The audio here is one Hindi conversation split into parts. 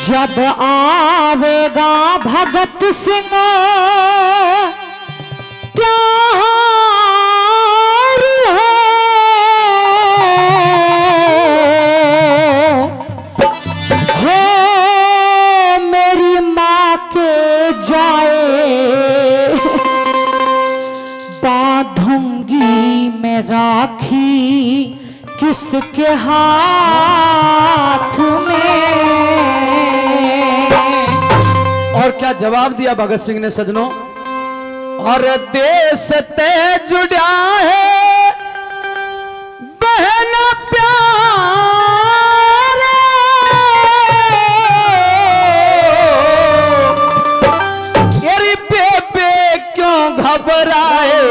जब आवेगा भगत सिंह प्यार हो मेरी माँ के जाए बांधूंगी मैं राखी किसके हाथ में। और क्या जवाब दिया भगत सिंह ने सजनों। और देश ते जुड़ा है बहन प्यार तेरी बेबे क्यों घबराए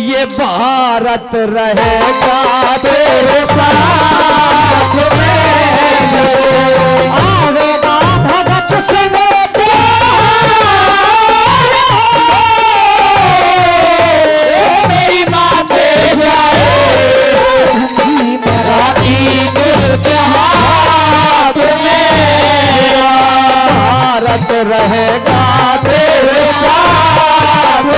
ये भारत रहेगा तेरे साथ में। आवेगा भगत सिंह मेरी माँ के जाए हाथ में भारत रहेगा तेरे साथ में।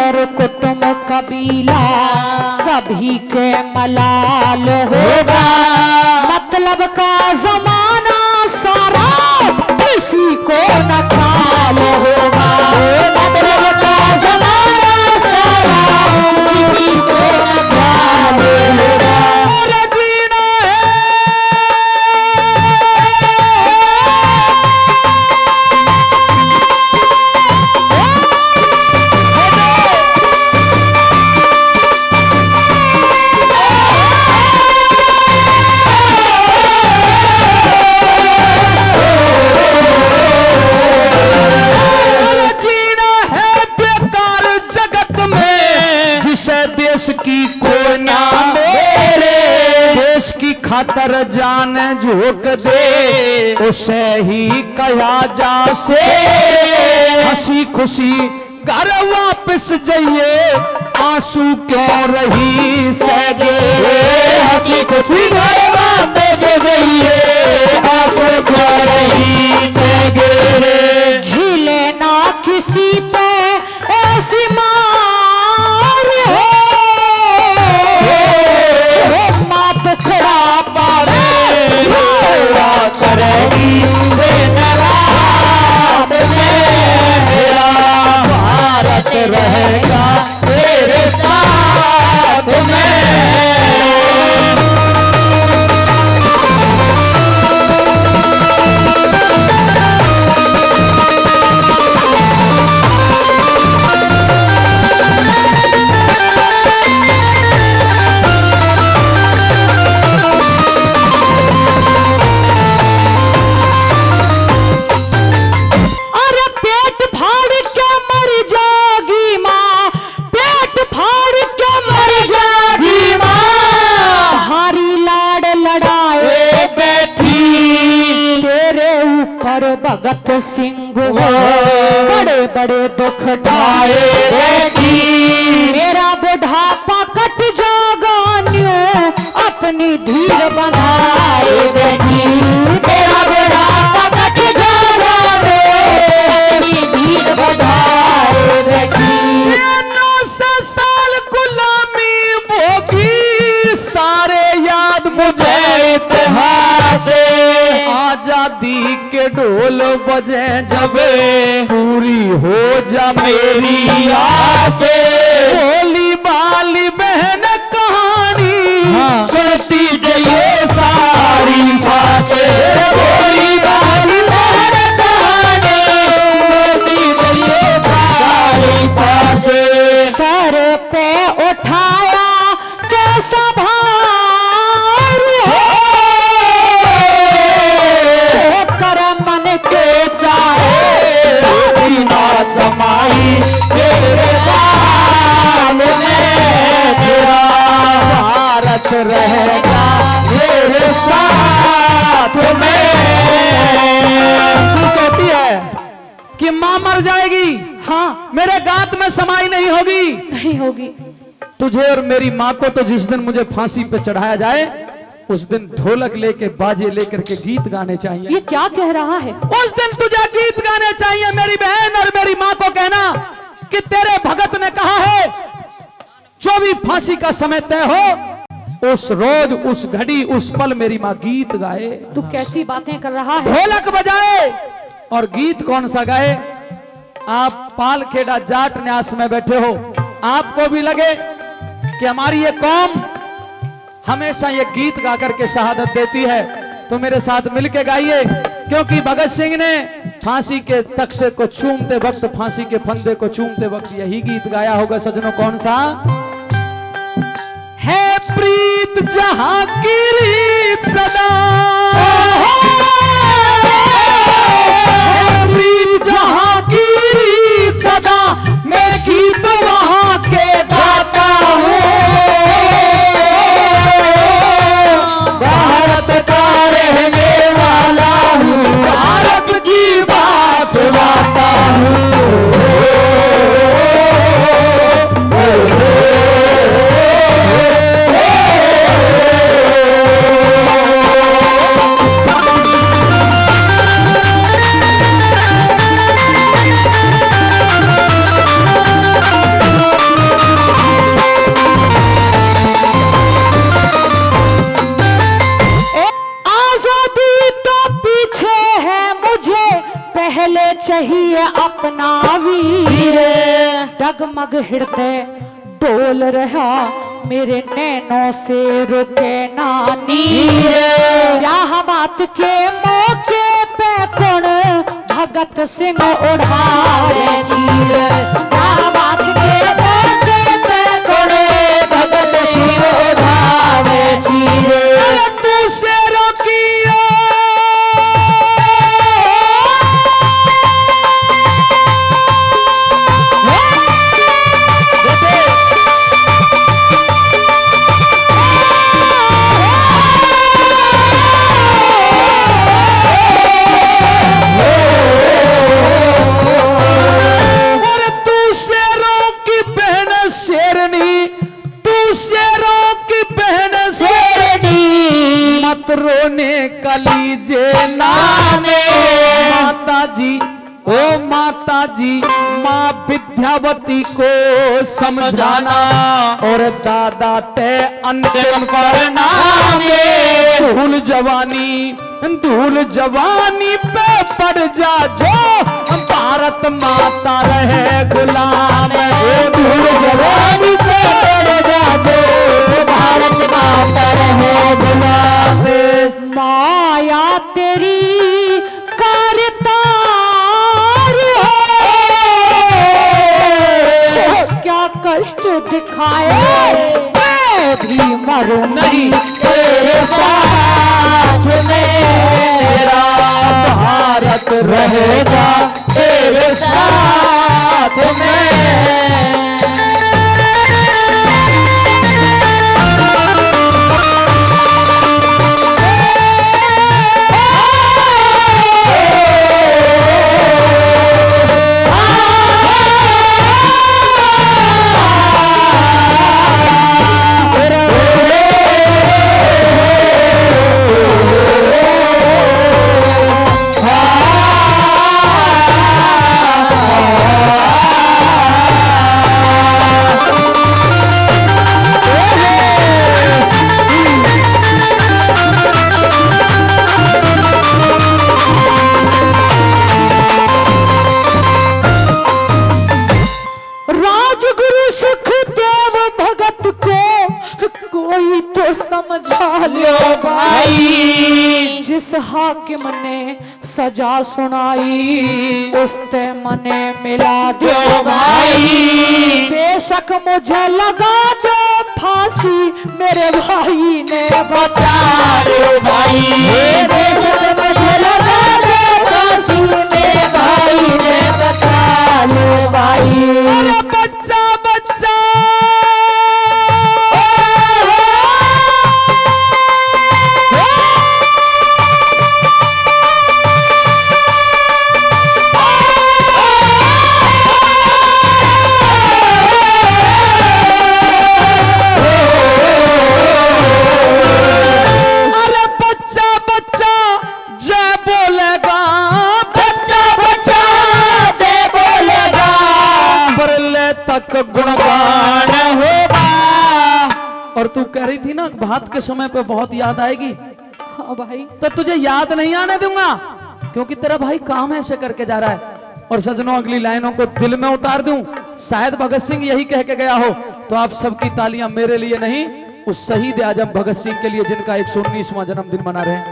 और कुटुंब कबीला सभी के मलाल होगा। मतलब का जमाना सारा किसी को न खाल होगा। मतलब का जमाना सारा किसी को न खाल होगा। की कोई ना मेरे देश की खातर जान झोंक दे उसे ही कहा जा से हंसी खुशी घर वापस जाइए आंसू क्यों रही सगे। हंसी खुशी घर वापस जाइए आंसू क्यों रही सगे। झीले ना किसी पे ऐसी करेगी भारत रहेगा तेरे साथ में। भगत सिंह बड़े बड़े दुख ढाए बैठी। मेरा बुढ़ापा कट जागा न्यू अपनी धीर बनाए बैठी। मेरा बुढ़ापा कट जागा अपनी धीर बनाए बैठी। 900 साल गुलामी भोगी सारे याद मुझे इतिहास आजादी के ढोल बजे जब पूरी हो जा मेरी आस। भोली बाली बहन कहानी सुनती जाइए सारी बातें। भोली बाली बहन कहानी सुनती जाइए सारी बातें। सर पे उठाया कैसा भार हो कर मन के चाहे कि मां मर जाएगी, हाँ मेरे गात में समाई नहीं होगी। नहीं होगी। तुझे और मेरी माँ को तो जिस दिन मुझे फांसी पे चढ़ाया जाए उस दिन ढोलक लेके बाजे लेकर के गीत गाने चाहिए। ये क्या कह रहा है? उस दिन तुझे गीत गाने चाहिए। मेरी बहन और मेरी माँ को कहना कि तेरे भगत ने कहा है जो भी फांसी का समय तय हो उस रोज उस घड़ी उस पल मेरी माँ गीत गाए। तू कैसी बातें कर रहा है? ढोलक बजाए और गीत कौन सा गाए? आप पालखेड़ा जाट न्यास में बैठे हो, आपको भी लगे कि हमारी ये कौम हमेशा ये गीत गा करके शहादत देती है, तो मेरे साथ मिलके गाइए, क्योंकि भगत सिंह ने फांसी के तख्ते को चूमते वक्त, फांसी के फंदे को चूमते वक्त यही गीत गाया होगा सजनों। कौन सा? है प्रीत जहां की रीत सदा, है प्रीत जहां की रीत सदा, मैं गीत वहां के गाता हूँ। भारत का रहने वाला हूँ, भारत की बात गाता हूँ। पहले चाहिए अपना वीर, डगमग हृदय डोल रहा मेरे नैनों से रुके ना नीर। ब्याह बात के मौके पे कौन भगत सिंह उड़ावे चीर, ब्याह बात के मौके पे कौन भगत सिंह उड़ावे चीर। तू शेरों की रोने कलीजे नामे। माता जी ओ माता जी, माँ विद्यावती को समझाना और दादा ते अंतिम प्रणामे। धूल जवानी पे पड़ जा जो भारत माता रहे गुलाम। धूल जवानी पे पड़ जा जो भारत माता रहे गुलाम। माया तेरी कारतार हो, क्या कष्ट दिखाए मैं भी मरूं नहीं तेरे साथ में। मेरा भारत रहेगा तेरे साथ में। समझा लो भाई, जिस हाकिम ने सजा सुनाई उसते मने मिला दो भाई। बेशक मुझे लगा दो फांसी मेरे भाई ने बचा लो भाई। बेशक मुझे लगा दो फांसी मेरे भाई ने बचा लो भाई। अरे बच्चा बच्चा कह रही थी ना भात के समय पे बहुत याद आएगी, हाँ भाई। तो तुझे याद नहीं आने दूंगा, क्योंकि तेरा भाई काम ऐसे करके जा रहा है। और सजनों अगली लाइनों को दिल में उतार दूं, शायद भगत सिंह यही कह के गया हो, तो आप सबकी तालियां मेरे लिए नहीं, उस शहीद आजम भगत सिंह के लिए जिनका 119वां जन्मदिन मना रहे हैं।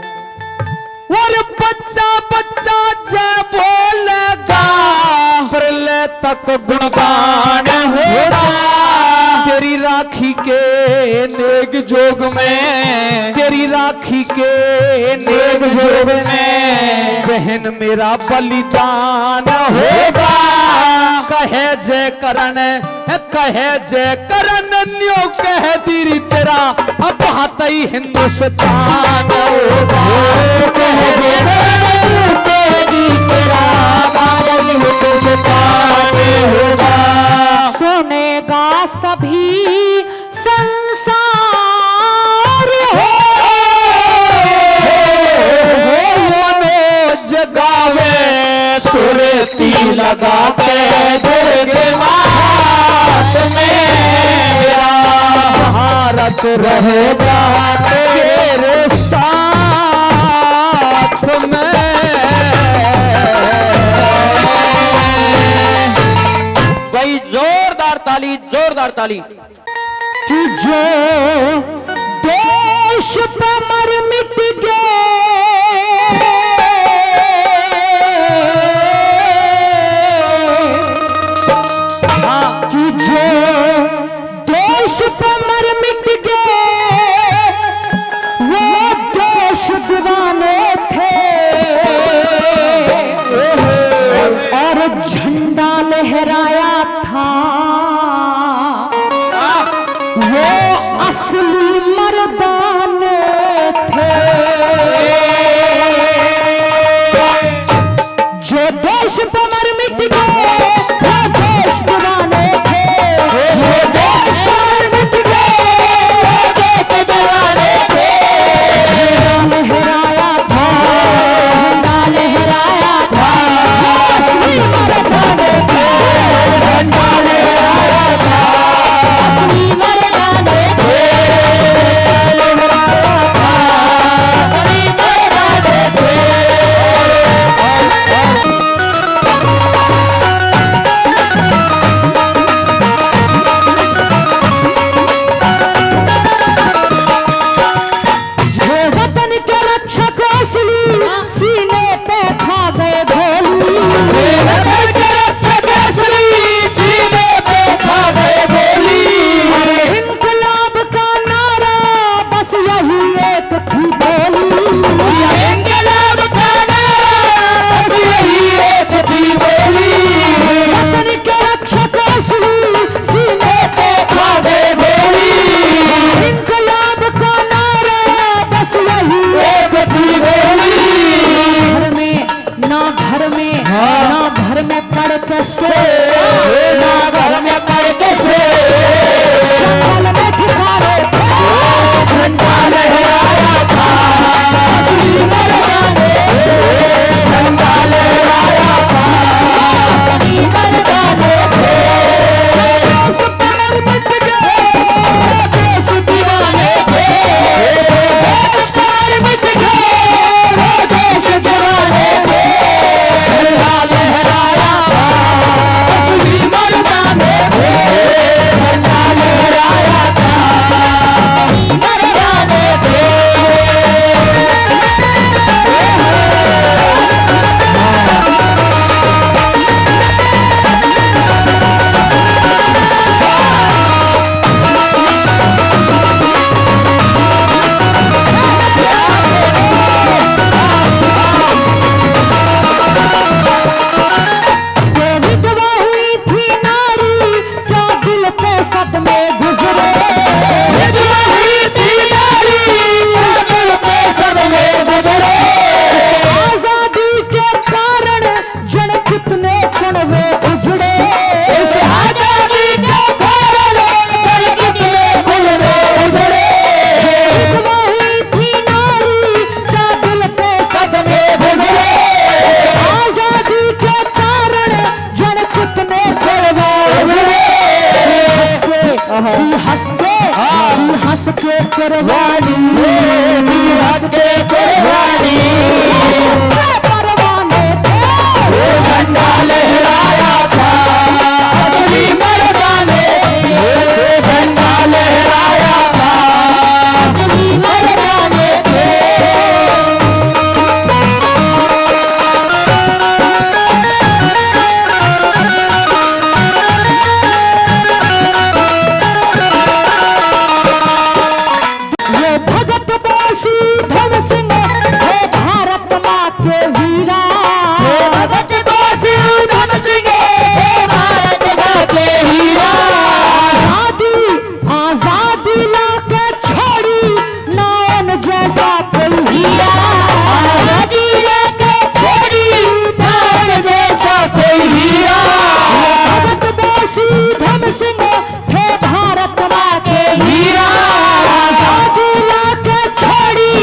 और बच्चा बच्चा जय बोलेगा, प्रलय तक गुणगान होगा, तेरी राखी के नेग जोग में, तेरी राखी के नेग जोग में बहन मेरा बलिदान होगा। कहे जय करण, कहे जय करण, न्यो कह दीरी तेरा अब हाथई हिंदुस्तान होगा। कहे जय करण, कह दीरी तेरा हाथई हिंदुस्तान होगा। सुनेगा सभी संसार हो, मनोज गावे सुरती लगा के दुर्गे मात मेरा, भारत रहेगा तेरे साथ में। भाई जोरदार ताली, जोरदार ताली। कि जो देश पे मर मिट गए, कि जो देश पे मर मिट गए, वो देश दीवाने थे। और झंडा लहराया था वो असली मर्दाने थे। जो देश पे मर मिट गए वो देश दीवाने थे। वो देश पे मर मिट गए वो देश दीवाने थे। झंडा लहराया था, झंडा लहराया था असली मर्दाने थे। झंडा लहराया था असली मर्दाने थे। वतन के रक्षक असली सीने पे खा गए गोली। वतन के रक्षक असली सीने पे खा गए गोली। इनकलाब का नारा बस यही एक थी बोली। इनकलाब का नारा बस यही एक थी बोली। वतन के रक्षक असली सीने पे खा गए गोली। इनकलाब का नारा बस यही एक थी बोली। घर में ना घर में ना घर में पड़ के से, ना घर में पड़ के से जंगल में ठिकाने थे। झंडा लहराया था असली मर्दाने थे। झंडा लहराया था असली मर्दाने थे। देश पे मर मिट गए वो देश दीवाने थे। देश पे मर मिट गए वो देश दीवाने थे। झंडा लहराया था कुर्बानी हक के कुर्बानी परवाने थे झंडा लहराया था असली मर्दाने झंडा लहराया था असली मर्दाने थे। ये भगत बासी धन सिंह है भारत माँ के वीरा भगत बासी धन सिंह भारत माँ के हीरा आजादी आजादी लाके छोड़ी नयन जैसा कोई हीरा आजादी लेके छोड़ी नार जैसा कोई हीरा भगत बासी धन सिंह है भारत माँ के हीरा आजादी लाके छोड़ी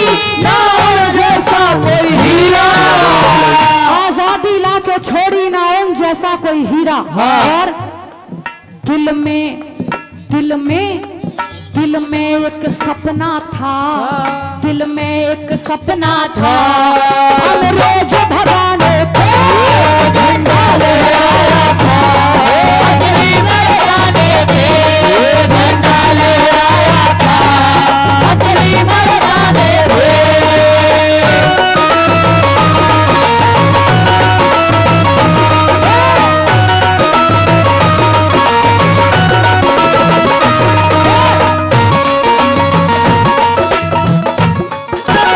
नार जैसा कोई हीरा आजादी लाके छोड़ी नायन जैसा कोई हीरा। और दिल में एक सपना था दिल में एक सपना था अंग्रेज भगाने थे झंडा लहराया था असली मर्दाने थे झंडा लहराया था असली मर्दाने थे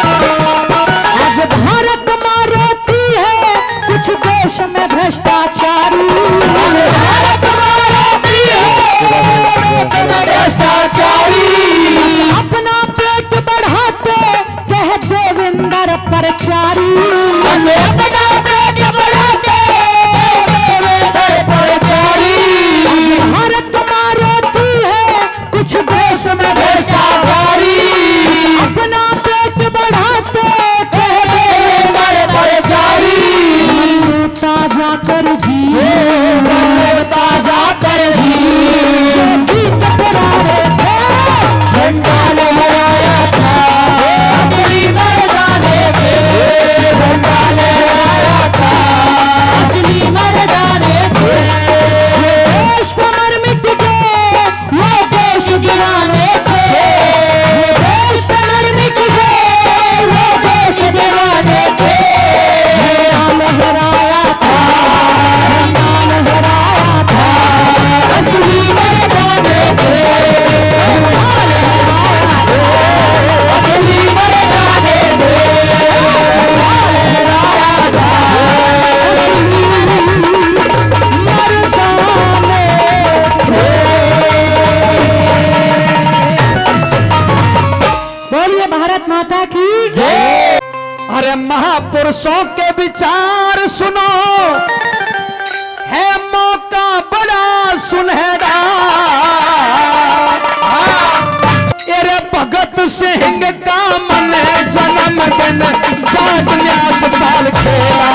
आज भारत माँ रोती है कुछ देश में भ्रष्टाचारी भारत मारती है भ्रष्टाचारी अपना पेट बढ़ाते कह देवेंद्र प्रचारी बस अपना पेट बढ़ाते देवेंद्र प्रचारी भारत माँ रोती है कुछ देश में भ्रष्टाचारी अपना पेट बढ़ाते कह देवेंद्र प्रचारी ताजा कर दी ताजा कर दी गीत पुराने थे झंडा लहराया था असली मर्दाने थे झंडा लहराया था असली मर्दाने थे देश पर मर मिट गए वो देश गिराने थे देश पर मर मिट गए वो देश गिराने थे झंडा लहराया था झंडा लहराया था असली मर्दाने थे असली मर्दाने थे बोलिए भारत माता की अरे महापुरुषों के विचार सुनो है मौका बड़ा सुनहरा अरे भगत सिंह का मन जन्मदिन जाट न्यास पाल खेला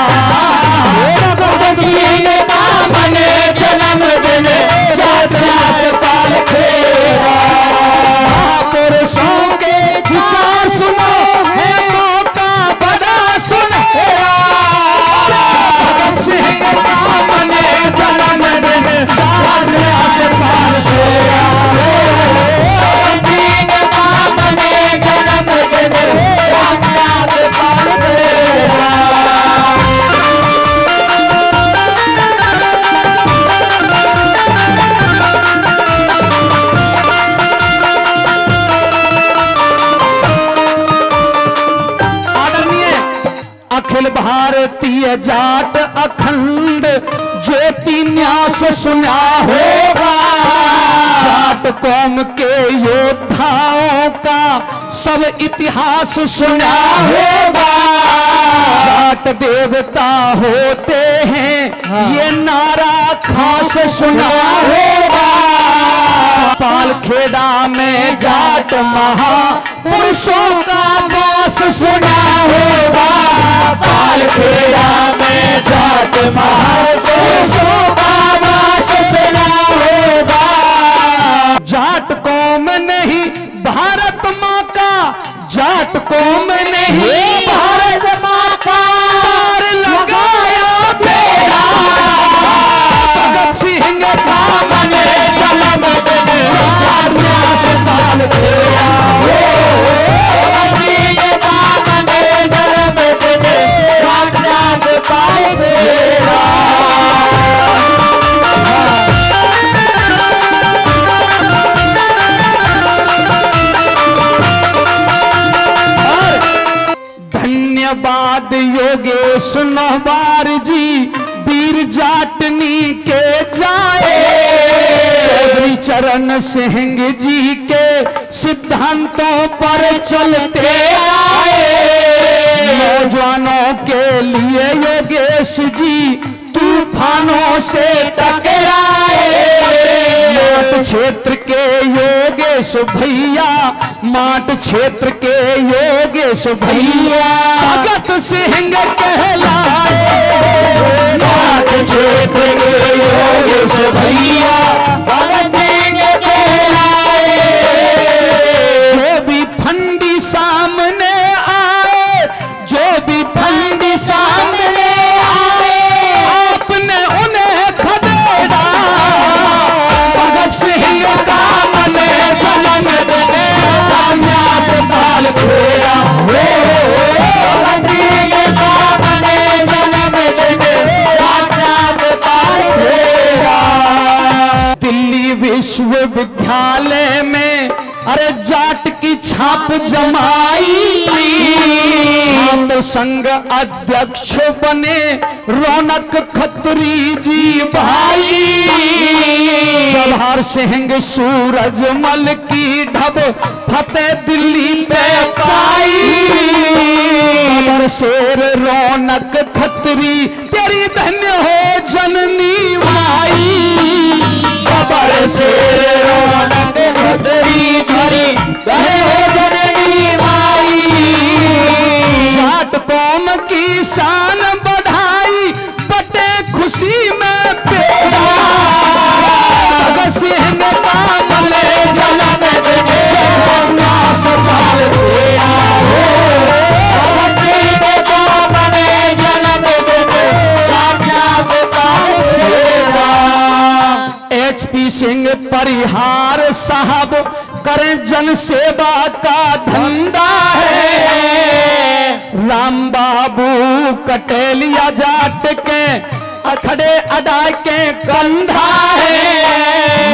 भगत सिंह का मन जन्मदिन जाट न्यास पाल खेला महापुरुषों के विचार सुनो है मौका बड़ा सुनहरा भगत सिंह का मन जन्मदिन जाट न्यास पाल खेला भगत सिंह का मन जन्मदिन जाट न्यास पाल खेला आदरणीय अखिल भारतीय जाट अखंड ज्योति न्यास सुना होगा जाट कौम के योद्धाओं का सब इतिहास सुना होगा जाट देवता होते हैं ये नारा खास सुना होगा पालखेड़ा में जाट महापुरुषों का वास सुना होगा पालखेड़ा में जाट महापुरुषों का वास सुना होगा जाट कौम नहीं भारत माँ सुनो बार जी वीर जाटनी के जाए, चौधरी चरण सिंह जी के सिद्धांतों पर चलते आए। नौजवानों के लिए योगेश जी तूफानों से टकराए। माट क्षेत्र के योगेश भैया, माट क्षेत्र के योगेश भैया भगत सिंह कहलाए। माट क्षेत्र के योगेश भैया भगत सिंह कहलाए। जो भी फंडी सामने आए, जो भी फंडी सामने आए, आपने उन्हें खदेड़ा। भगत सिंह का मन जलन न्यास पाल फेरा। भगत सिंह का मन जन्म पाल फेरा। दिल्ली विश्वविद्यालय में अरे जाट की छाप जमाई। छात्र संघ अध्यक्ष बने रौनक खत्री जी भाई। जवाहर सिंह सूरजमल की ढब फतेह दिल्ली पे पाई। अमर शेर रौनक खत्री तेरी धन्य हो जननी माई। अमर शेर रौनक खत्री तेरी धन्य हो जननी माई। जाट कौम की शान बढ़ाई बटे खुशी में पेड़ा। भगत सिंह का मले जन्म न्यास पाल फेरा। भगत सिंह का मले जन्म न्यास पाल फेरा। HP सिंह परिहार साहब करें जन सेवा का धंधा है। राम बाबू कटेलिया जाट के अखड़े अदा के कंधा है।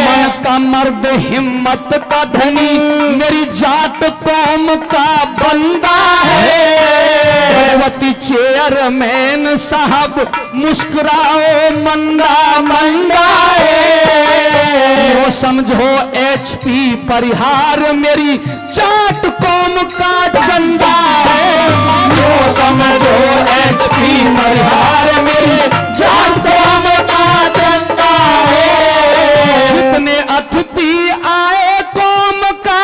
मन का मर्द हिम्मत का धनी मेरी जाट कौम का बंदा है। भगवती चेयरमैन साहब मुस्कुराओ मंदा मंदा है। वो समझो HP परिहार मेरी जाट कौम का चंदा है। वो समझो HP परिहार मेरी जाट कौम का चंदा है। जितने अतिथि आए कौम का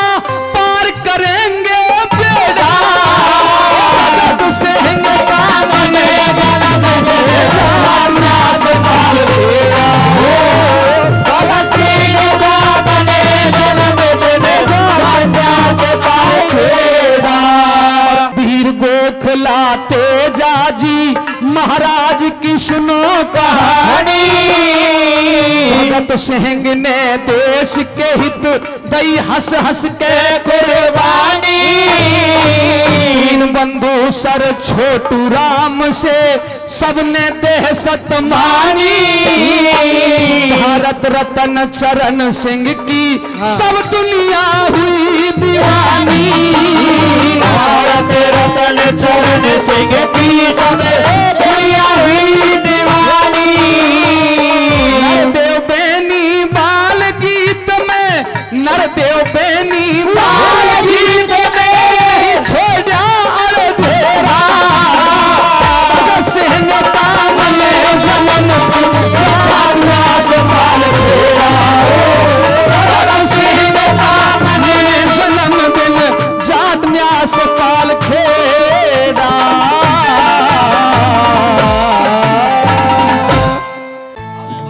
पार करेंगे बेड़ा। भगत सिंह का मन न्यास पाल फेरा। भगत सिंह का मन न्यास पाल फेरा। वीर गोखला तेजा जी महाराज की सुनो कहानी। भगत सिंह ने देश के हित दई हंस हंस के कुर्बानी। तीन बंधु सर छोटू राम से सबने दहशत मानी। भारत रत्न चरण सिंह की सब दुनिया हुई दीवानी। भारत रत्न चरण सिंह की सब दुनिया हुई दीवानी। नरदेव बेनी बाल गीत में, नरदेव बेनी बाल गीत में छोड़ा अड़धेरा। भगत सिंह का मन जन्म न्यास पाल फेरा। भगत सिंह का मन जन्मदिन जाट न्यास पाल फेरा।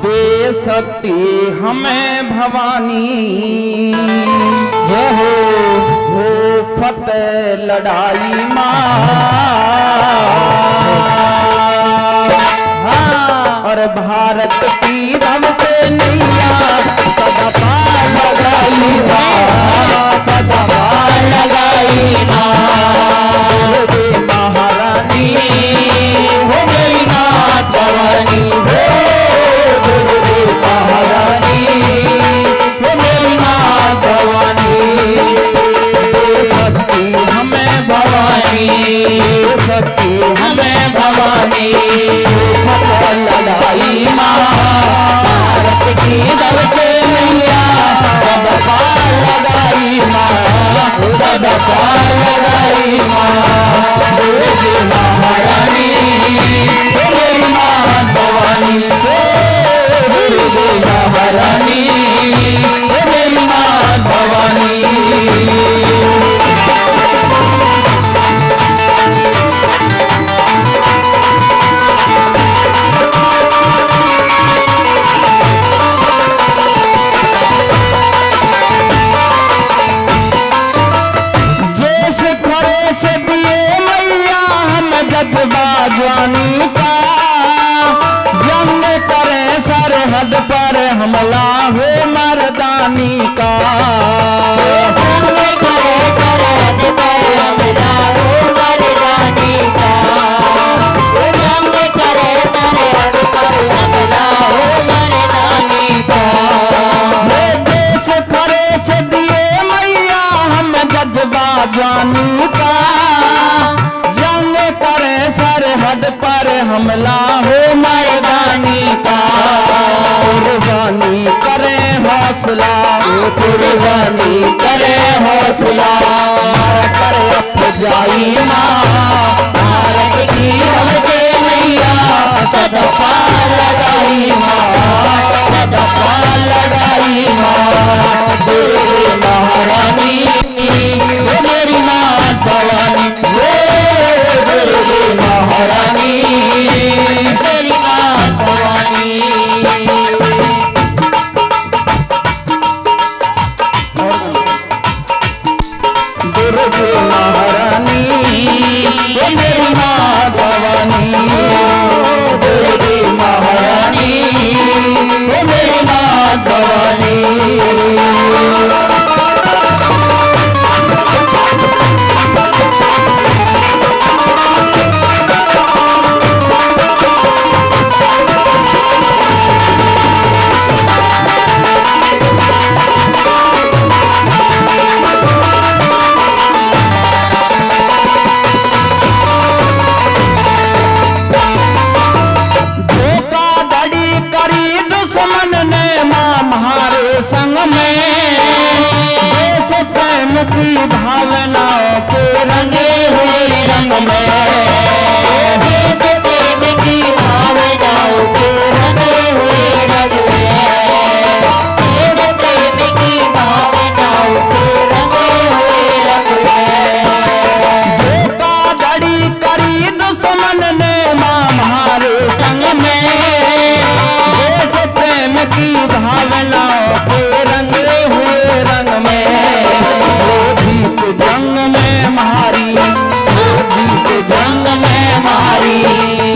दे सकती हमें भवानी हो फतेह लड़ाई माँ। और भारत की रम से नैया सदा पार लगाई माँ। सदा पार लगाई माँ। महारानी हो गई नाथ भवानी। महारानी हो गई नाथ भवानी। शक्ति हमें भवानी, शक्ति हमें भवानी। सरहद पर हमला हो मर्दानी का। जंग करे सरहद पर हमला हो मर्दानी का। जंग करे सरहद पर हमला हो मर्दानी का। देश करे से दिए मैया हम जज्बा जानी का। जंग करे सरहद पर हमला हो मर्दानी का। कुर्बानी करे हौसला, कुर्बानी करे हौसला, करे अफजाई माँ भारत की हमसे मैया सदका लगाई माँ, सदका लगाई माँ। दुर्गे महारानी मेरी माँ भवानी, दुर्गे महारानी मेरी माँ भवानी। दुर्गे महारानी मेरी माँ भवानी, दुर्गे महारानी मेरी माँ भवानी। धोखाधड़ी करी दुश्मन ने माँ हमारे संग में। देश प्रेम की भावनाओं के रंगे हुए रंग में। देश प्रेम की भावनाओं के रंगे हुए रंग में। देश प्रेम की भावनाओं के रंगे हुए रंग में। धोखाधड़ी करी दुश्मन ने माँ हमारे संग में। देश प्रेम की भावनाओं के रंगे हुए रंग में। वो जीत जंग में मारी, वो जीत जंग में मारी,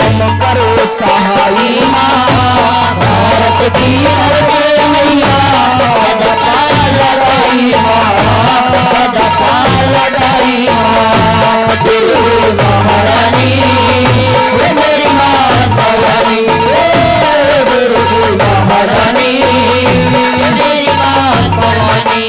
तुम करो सहाई माँ भारत की हमसे मैया सदका लगाई माँ, सदका लगाई माँ। दुर्गे महारानी मेरी माँ भवानी, दुर्गे महारानी मेरी माँ भवानी।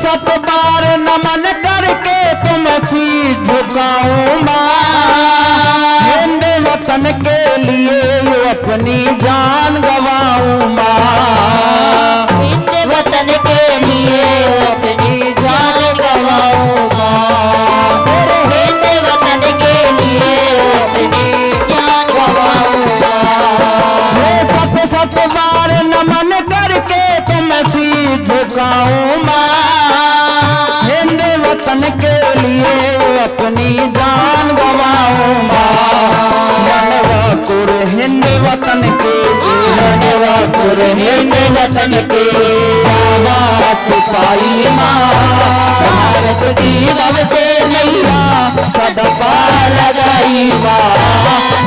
सत बार नमन करके तुम सी झुकाऊं माँ। हिंद वतन के लिए अपनी जान गवाऊं माँ। हिंद वतन के लिए अपनी जान गवाऊंगा। हिंद वतन के लिए अपनी जान गवाऊंगा। सत बार नमन करके तुम सी झुकाऊं माँ। हिंद वतन के लिए अपनी जान गवाऊं माँ। मनवाकुर हिंद वतन के, मनवाकुर हिंद वतन के जावा सिपाही माँ भारत की हमसे मैया सदका लगाई माँ,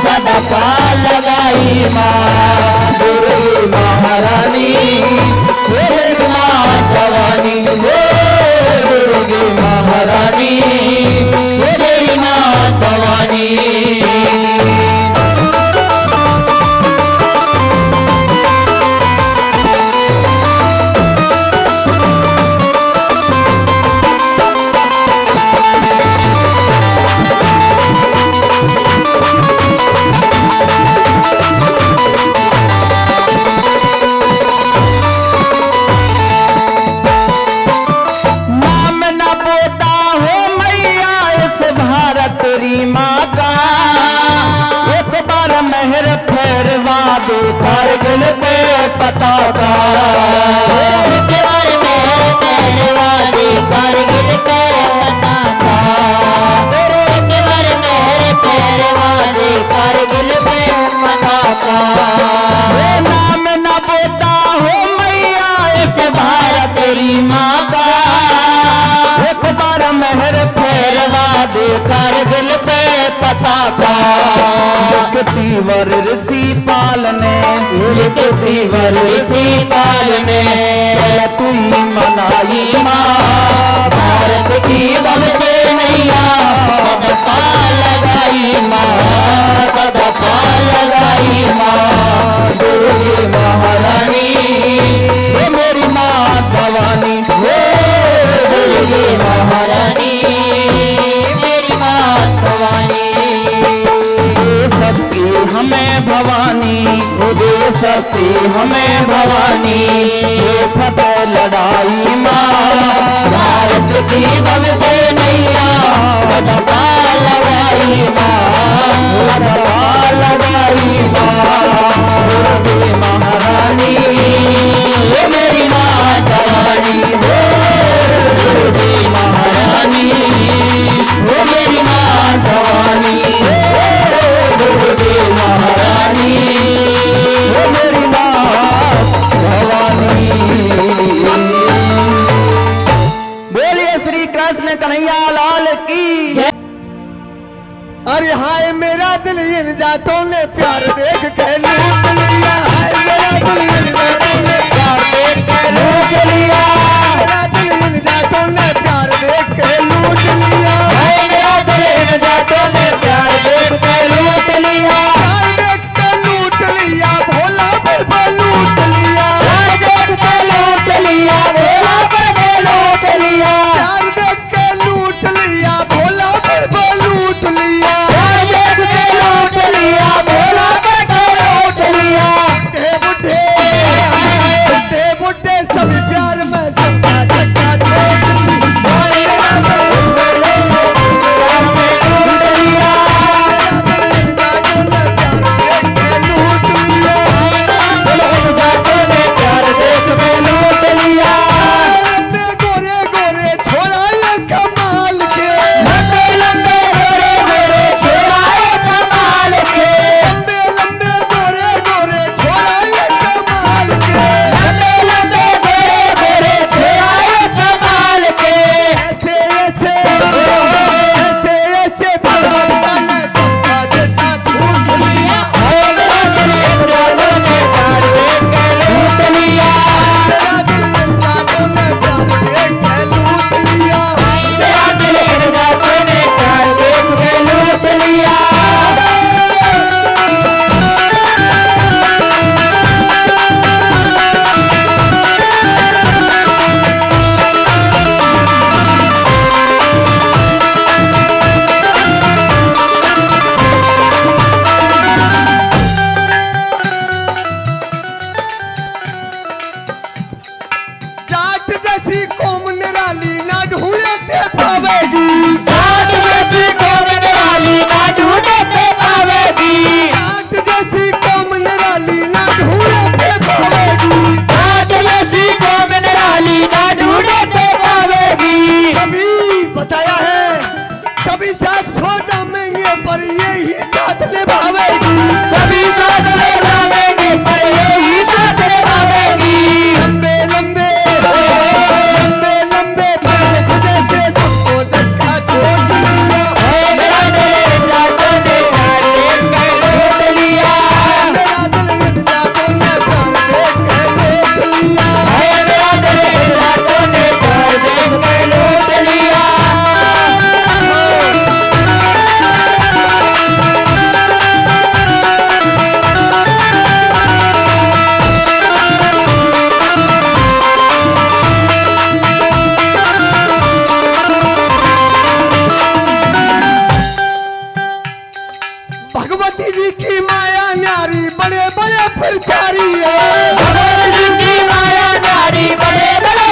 सदका लगाई माँ। दुर्गे महारानी मेरी माँ भवानी, दुर्गे महारानी मेरी माँ भवानी। तेरी माँ का कर दिल पे पताका। तीवर ऋषि पालने तीवर ऋषि पालने तू ही मनाई माँ भारत की बल से नैया सदपा लगाई माँ सदपा लगाई माँ दुर्गे महारानी हे मेरी माँ भवानी हे दुर्गे महारानी मेरी माँ भवानी शक्ति हमें भवानी दे शक्ति हमें भवानी ये फतेह लड़ाई माँ भारत की बल से नैया सदपा लगाई माँ सदपा लगाई माँ दुर्गे महारानी ये मेरी माँ भवानी हो दुर्गे महारानी वो मेरी माँ भवानी दुर्गे महारानी वो मेरी माँ भवानी। बोलिए श्री कृष्ण कन्हैया लाल की जय। अरे हाय मेरा दिल इन जातों ने प्यार देख के लूट लिया। हाय मेरा दिल इन जातों ने प्यार देख के लूट लिया। मेरा दिल इन जातों ने प्यार देख के लूट लिया। हाय मेरा दिल इन जातों ने प्यार देख के लूट लिया। प्यार देख के लूट लिया भोला बाबा लूट लिया। प्यार देख के लूट लिया भोला बाबा लूट लिया। प्यार देख के लूट लिया भोला बाबा लूट लिया। प्यार देख के लूट लिया भोला बाबा लूट लिया। बुढ़े बुढ़े सभी प्यार में सबका धक्का छोड़ भगवान की माया नारी बड़े बड़े